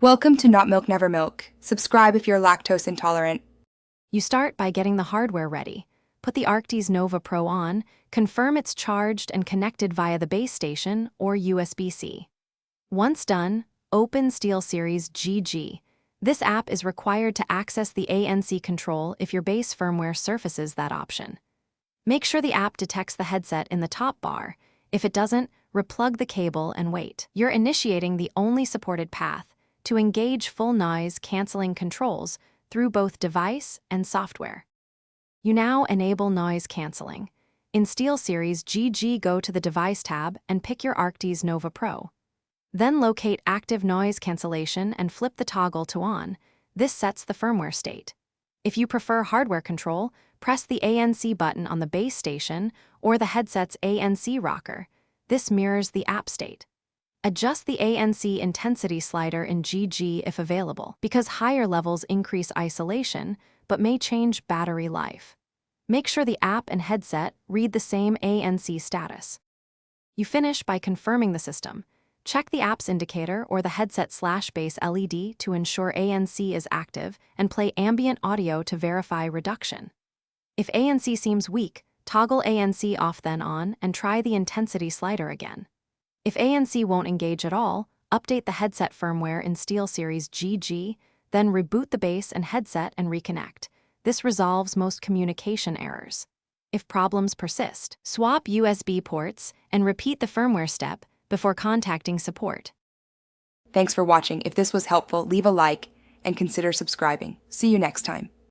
Welcome to Not Milk Never Milk. Subscribe if you're lactose intolerant. You start by getting the hardware ready. Put the Arctis Nova Pro on, confirm it's charged and connected via the base station or USB-C. Once done, open SteelSeries GG. This app is required to access the ANC control if your base firmware surfaces that option. Make sure the app detects the headset in the top bar. If it doesn't, replug the cable and wait. You're initiating the only supported path to engage full noise canceling controls through both device and software. You now enable noise canceling. In SteelSeries GG, go to the Device tab and pick your Arctis Nova Pro. Then locate Active Noise Cancellation and flip the toggle to on. This sets the firmware state. If you prefer hardware control, press the ANC button on the base station or the headset's ANC rocker. This mirrors the app state. Adjust the ANC intensity slider in GG if available, because higher levels increase isolation but may change battery life. Make sure the app and headset read the same ANC status. You finish by confirming the system. Check the app's indicator or the headset/base LED to ensure ANC is active and play ambient audio to verify reduction. If ANC seems weak, toggle ANC off then on and try the intensity slider again. If ANC won't engage at all, update the headset firmware in SteelSeries GG, then reboot the base and headset and reconnect. This resolves most communication errors. If problems persist, swap USB ports and repeat the firmware step before contacting support. Thanks for watching. If this was helpful, leave a like and consider subscribing. See you next time.